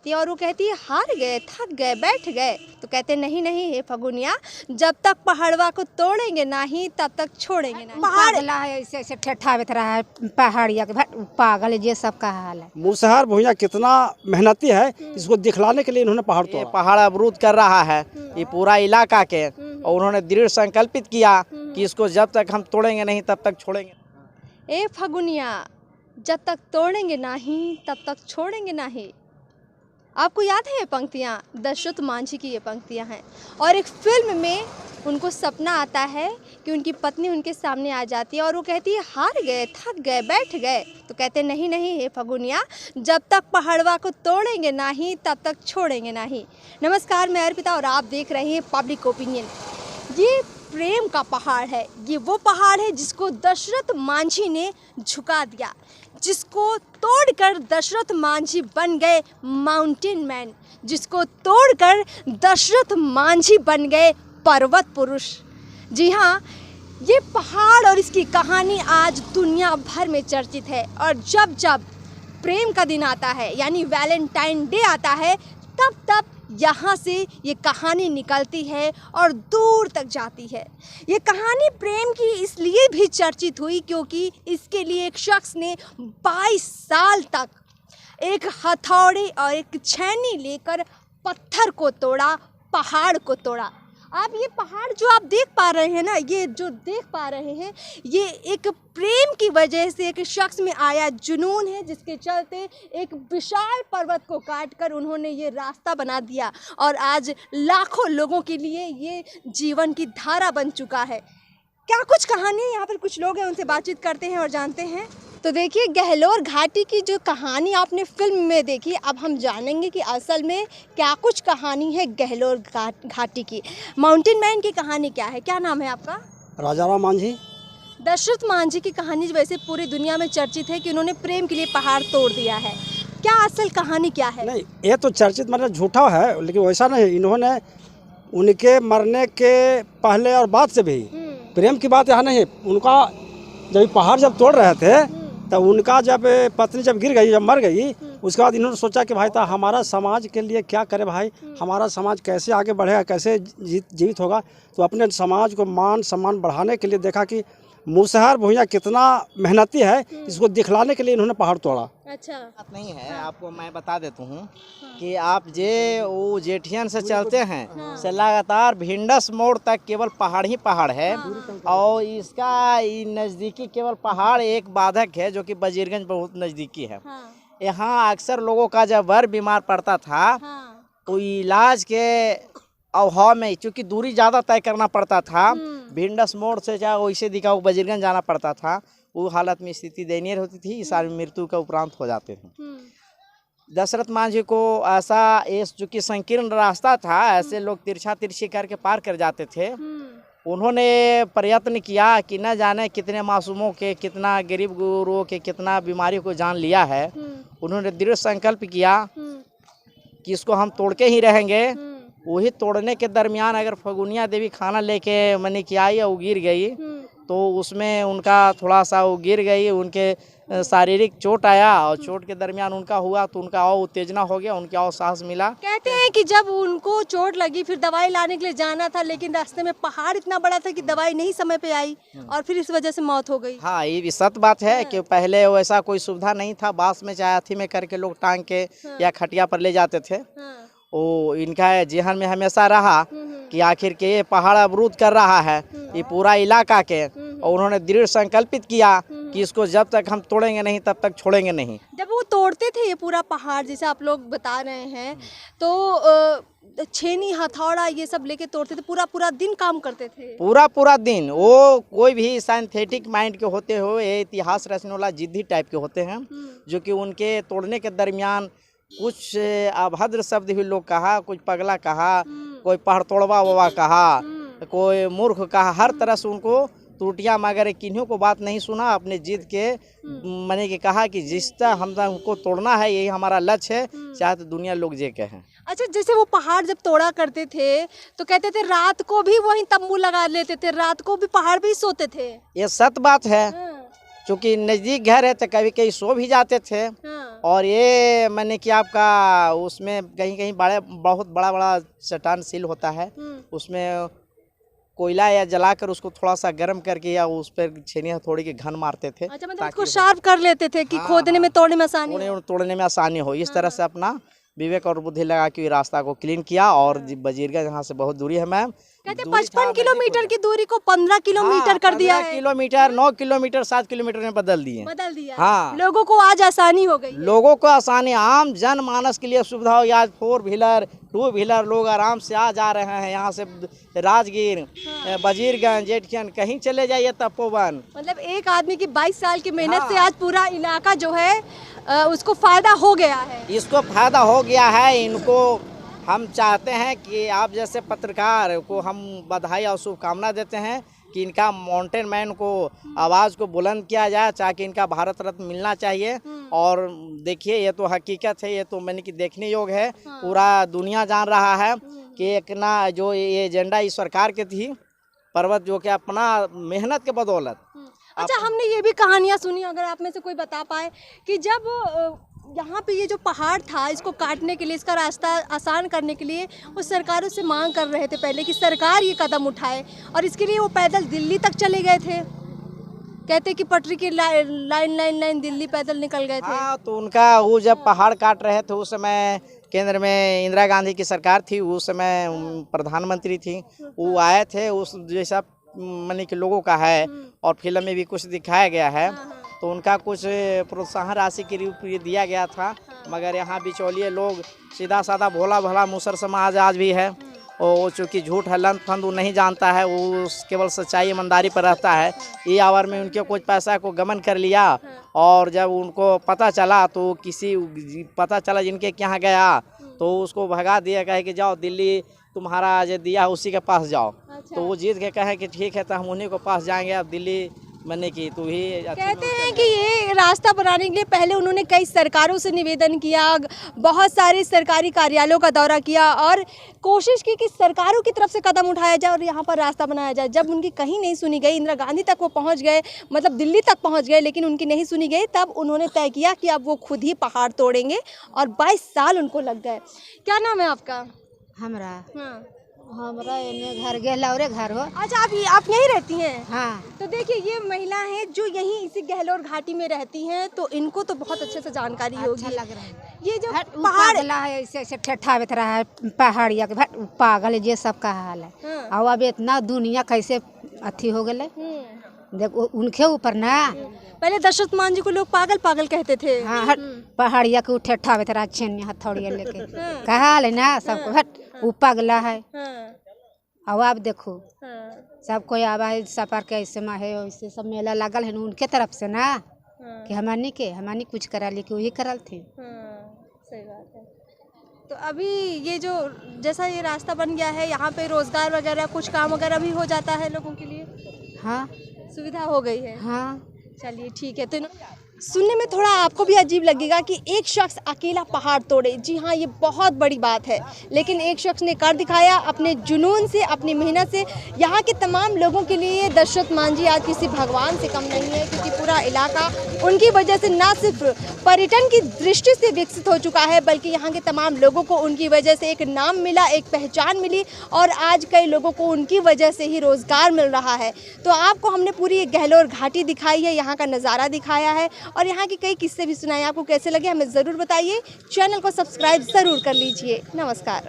जाती है और वो कहती है हार गए, थक गए, बैठ गए। तो कहते नहीं नहीं हे फगुनिया, जब तक पहाड़वा को तोड़ेंगे नहीं तब तक छोड़ेंगे नहीं। पागला है, ऐसे ऐसे ठेठा बेत रहा है पहाड़िया के पागल है, ये सब का हाल है। मूसहर भुइयां कितना मेहनती है, इसको दिखलाने के लिए इन्होंने पहाड़ तोड़ा। पहाड़ अवरुद्ध कर रहा है ये पूरा इलाका के, और उन्होंने दृढ़ संकल्पित किया कि इसको जब तक हम तोड़ेंगे नहीं तब तक छोड़ेंगे। ए फगुनिया, जब तक तोड़ेंगे नहीं तब तक छोड़ेंगे नहीं। आपको याद है ये पंक्तियाँ? दशरथ मांझी की ये पंक्तियाँ हैं। और एक फिल्म में उनको सपना आता है कि उनकी पत्नी उनके सामने आ जाती है और वो कहती है हार गए, थक गए, बैठ गए। तो कहते नहीं नहीं हे फगुनिया, जब तक पहाड़वा को तोड़ेंगे नहीं तब तक छोड़ेंगे नहीं। नमस्कार, मैं अर्पिता और आप देख रहे हैं पब्लिक ओपिनियन। ये प्रेम का पहाड़ है, ये वो पहाड़ है जिसको दशरथ मांझी ने झुका दिया, जिसको तोड़कर दशरथ मांझी बन गए माउंटेन मैन, जिसको तोड़कर दशरथ मांझी बन गए पर्वत पुरुष। जी हाँ, ये पहाड़ और इसकी कहानी आज दुनिया भर में चर्चित है। और जब जब प्रेम का दिन आता है यानी वैलेंटाइन डे आता है, तब तब यहाँ से ये कहानी निकलती है और दूर तक जाती है। ये कहानी प्रेम की इसलिए भी चर्चित हुई क्योंकि इसके लिए एक शख्स ने 22 साल तक एक हथौड़े और एक छेनी लेकर पत्थर को तोड़ा, पहाड़ को तोड़ा। आप ये पहाड़ जो आप देख पा रहे हैं ना, ये जो देख पा रहे हैं, ये एक प्रेम की वजह से एक शख्स में आया जुनून है, जिसके चलते एक विशाल पर्वत को काटकर उन्होंने ये रास्ता बना दिया और आज लाखों लोगों के लिए ये जीवन की धारा बन चुका है। क्या कुछ कहानियाँ यहाँ पर कुछ लोग हैं, उनसे बातचीत करते हैं और जानते हैं। तो देखिए, गहलोर घाटी की जो कहानी आपने फिल्म में देखी, अब हम जानेंगे कि असल में क्या कुछ कहानी है गहलोर घाटी की। माउंटेन मैन की कहानी क्या है? क्या नाम है आपका? राजाराम मांझी। दशरथ मांझी की कहानी वैसे पूरी दुनिया में चर्चित है कि उन्होंने प्रेम के लिए पहाड़ तोड़ दिया है। क्या असल कहानी क्या है? नहीं, ये तो चर्चित मतलब झूठा है, लेकिन वैसा नहीं। इन्होंने उनके मरने के पहले और बाद से भी प्रेम की बात यहाँ नहीं है। उनका जब पहाड़ जब तोड़ रहे थे तब उनका जब पत्नी जब गिर गई, जब मर गई, उसके बाद इन्होंने सोचा कि भाई था हमारा समाज के लिए क्या करे भाई, हमारा समाज कैसे आगे बढ़ेगा, कैसे जीवित होगा। तो अपने समाज को मान सम्मान बढ़ाने के लिए देखा कि मूसहर भुइयां कितना मेहनती है, इसको दिखलाने के लिए इन्होंने पहाड़ तोड़ा। अच्छा, बात नहीं है। आपको मैं बता देता हूँ कि आप वो जेठियन से चलते हैं से लगातार भिंडस मोड़ तक केवल पहाड़ ही पहाड़ है। और इसका नज़दीकी केवल पहाड़ एक बाधक है जो कि बजीरगंज बहुत नज़दीकी है। यहाँ अक्सर लोगों का जब वर बीमार पड़ता था तो इलाज के अभाव में, चूँकि दूरी ज़्यादा तय करना पड़ता था, भिंडस मोड़ से चाहे वैसे दिखाओ बजीरगंज जाना पड़ता था, वो हालत में स्थिति दयनीय होती थी। इस आदमी मृत्यु के उपरांत हो जाते थे। दशरथ मांझी को ऐसा चूँकि संकीर्ण रास्ता था, ऐसे लोग तिरछा तिरछी करके पार कर जाते थे। उन्होंने प्रयत्न किया कि न जाने कितने मासूमों के, कितना गरीब गुरुओं के, कितना बीमारी को जान लिया है। उन्होंने दृढ़ संकल्प किया कि इसको हम तोड़ के ही रहेंगे। वही तोड़ने के दरमियान अगर फगुनिया देवी खाना लेके मैंने कि आई और गिर गई, तो उसमें उनका थोड़ा सा वो गिर गई, उनके शारीरिक चोट आया और चोट के दरमियान उनका हुआ तो उनका और उत्तेजना हो गया, उनका और साहस मिला। कहते हैं कि जब उनको चोट लगी फिर दवाई लाने के लिए जाना था, लेकिन रास्ते में पहाड़ इतना बड़ा था कि दवाई नहीं समय पे आई और फिर इस वजह से मौत हो गई। हाँ, ये भी सत्य बात है कि पहले वैसा कोई सुविधा नहीं था। बांस में चाहे अथी में करके लोग टांग के या खटिया पर ले जाते थे। वो इनका जेहन में हमेशा रहा कि आखिर के ये पहाड़ अवरुद्ध कर रहा है ये पूरा इलाका के, और उन्होंने दृढ़ संकल्पित किया कि इसको जब तक हम तोड़ेंगे नहीं तब तक छोड़ेंगे नहीं। जब वो तोड़ते थे ये पूरा पहाड़, जैसे आप लोग बता रहे हैं, तो छेनी हथौड़ा ये सब लेके तोड़ते थे, पूरा पूरा दिन काम करते थे। पूरा दिन वो कोई भी साइंथेटिक माइंड के होते हो, ये इतिहास रचने वाला जिद्दी टाइप के होते हैं, जो कि उनके तोड़ने के दरमियान कुछ अभद्र शब्द भी लोग कहा, कुछ पगला कहा, कोई पहाड़ तोड़वा ववा कहा, कोई मूर्ख कहा। हर तरह से उनको त्रुटियां, मगर किन्हीं को बात नहीं सुना। अपने जिद के मैंने के कहा कि जिस तरह हमको तोड़ना है, यही हमारा लक्ष्य है, चाहे तो दुनिया लोग जे कहें। अच्छा, जैसे वो पहाड़ जब तोड़ा करते थे तो कहते थे रात को भी वहीं तंबू लगा लेते थे, रात को भी पहाड़ पे ही सोते थे। ये सत्य बात है। चूँकि नज़दीक घर है तो कभी कहीं सो भी जाते थे। हाँ। और ये मैंने कि आपका उसमें कहीं कहीं बहुत बड़ा बड़ा चट्टान सील होता है, उसमें कोयला या जलाकर उसको थोड़ा सा गर्म करके या उस पर छेनी हथौड़ी के घन मारते थे। अच्छा, मतलब उसको शार्प कर लेते थे कि खोदने में तोड़ने में आसानी हो। तोड़ने में आसानी हो, इस तरह से अपना विवेक और बुद्धि लगा के रास्ता को क्लीन किया। और बजीरगंज यहाँ से बहुत दूरी है मैम, कहते 55 किलोमीटर की दूरी को 15 किलोमीटर कर दिया है। किलोमीटर 9 किलोमीटर 7 किलोमीटर में बदल दिए। हाँ, लोगों को आज आसानी हो गई। लोगों को आसानी, आम जनमानस के लिए सुविधा हो। आज 4 व्हीलर 2 व्हीलर लोग आराम से आ जा रहे हैं। यहाँ से राजगीर, बजीरगंज, जेठियन कहीं चले जाइए तपोवन। मतलब एक आदमी की 22 साल की मेहनत से आज पूरा इलाका जो है उसको फायदा हो गया है। इसको फायदा हो गया है। इनको हम चाहते हैं कि आप जैसे पत्रकार को हम बधाई और शुभकामना देते हैं कि इनका माउंटेन मैन को आवाज़ को बुलंद किया जाए, ताकि इनका भारत रत्न मिलना चाहिए। और देखिए, ये तो हकीकत है, ये तो मैंने कि देखने योग्य है। पूरा दुनिया जान रहा है कि एक ना जो ये एजेंडा इस सरकार की थी, पर्वत जो कि अपना मेहनत के बदौलत। अच्छा, हमने ये भी कहानियाँ सुनी, अगर आप में से कोई बता पाए कि जब यहाँ पे ये जो पहाड़ था, इसको काटने के लिए, इसका रास्ता आसान करने के लिए वो सरकारों से मांग कर रहे थे पहले कि सरकार ये कदम उठाए, और इसके लिए वो पैदल दिल्ली तक चले गए थे। कहते कि पटरी की लाइन दिल्ली पैदल निकल गए थे। हाँ, तो उनका वो जब पहाड़ काट रहे थे उस समय केंद्र में इंदिरा गांधी की सरकार थी, उस समय प्रधानमंत्री थी, वो आए थे। उस जैसा माने कि लोगों का है, और फिल्म में भी कुछ दिखाया गया है, तो उनका कुछ प्रोत्साहन राशि के रूप में दिया गया था। मगर यहाँ बिचौलिए लोग, सीधा साधा भोला भला मुसर समाज आज भी है, और चूँकि झूठ हलन फंद वो नहीं जानता है, वो केवल सच्चाई ईमानदारी पर रहता है। ये आवर में उनके कुछ पैसा को गमन कर लिया, और जब उनको पता चला तो पता चला जिनके यहाँ गया तो उसको भगा दिया, कहे कि जाओ दिल्ली तुम्हारा जो दिया उसी के पास जाओ। तो वो जीत के कहे कि ठीक है, तो हम उन्हीं के पास जाएंगे, अब दिल्ली मैंने की तू ही। कहते हैं कि ये रास्ता बनाने के लिए पहले उन्होंने कई सरकारों से निवेदन किया, बहुत सारे सरकारी कार्यालयों का दौरा किया और कोशिश की कि सरकारों की तरफ से कदम उठाया जाए और यहाँ पर रास्ता बनाया जाए। जब उनकी कहीं नहीं सुनी गई, इंदिरा गांधी तक वो पहुँच गए, मतलब दिल्ली तक पहुँच गए, लेकिन उनकी नहीं सुनी गई, तब उन्होंने तय किया कि अब वो खुद ही पहाड़ तोड़ेंगे, और 22 साल उनको लग गए। क्या नाम है आपका? हमरा हाँ, हमरा इन्हें घर गहलौरे घर हो। अच्छा, आप यहीं रहती हैं? हाँ। तो देखिए, ये महिला हैं जो यहीं इसी गहलोर घाटी में रहती हैं, तो इनको तो बहुत अच्छे से जानकारी होगी। अच्छा लग रहा है। ये जो पहाड़ है, ऐसे ठेठा बेत रहा है पहाड़िया के, पागल है, ये सब का हाल है। हाँ। और अब इतना दुनिया कैसे अथी हो गए। देखो उनके ऊपर ना, पहले दशरथ मान जी को लोग पागल पागल कहते थे। हाँ, पहाड़िया के ठेठा बेत रहा, छेनी हथौड़िया लेके कहा ले ना सबको, हट वो पागला है। अब आप देखो, सब कोई आवाज सफर के ऐसे में है, वैसे सब मेला लगल है उनके तरफ से ना, कि हमानी कुछ करा ली कि वही करल थे। सही बात है। तो अभी ये जो जैसा ये रास्ता बन गया है, यहाँ पे रोजगार वगैरह कुछ काम वगैरह भी हो जाता है लोगों के लिए? हाँ, सुविधा हो गई है। हाँ, चलिए ठीक है। तो सुनने में थोड़ा आपको भी अजीब लगेगा कि एक शख्स अकेला पहाड़ तोड़े। जी हाँ, ये बहुत बड़ी बात है, लेकिन एक शख्स ने कर दिखाया अपने जुनून से, अपनी मेहनत से। यहाँ के तमाम लोगों के लिए दशरथ मांझी आज किसी भगवान से कम नहीं है, क्योंकि पूरा इलाका उनकी वजह से ना सिर्फ पर्यटन की दृष्टि से विकसित हो चुका है, बल्कि यहाँ के तमाम लोगों को उनकी वजह से एक नाम मिला, एक पहचान मिली, और आज कई लोगों को उनकी वजह से ही रोज़गार मिल रहा है। तो आपको हमने पूरी गहलोर घाटी दिखाई है, यहाँ का नज़ारा दिखाया है, और यहाँ के कई किस्से भी सुनाए। आपको कैसे लगे हमें ज़रूर बताइए। चैनल को सब्सक्राइब ज़रूर कर लीजिए। नमस्कार।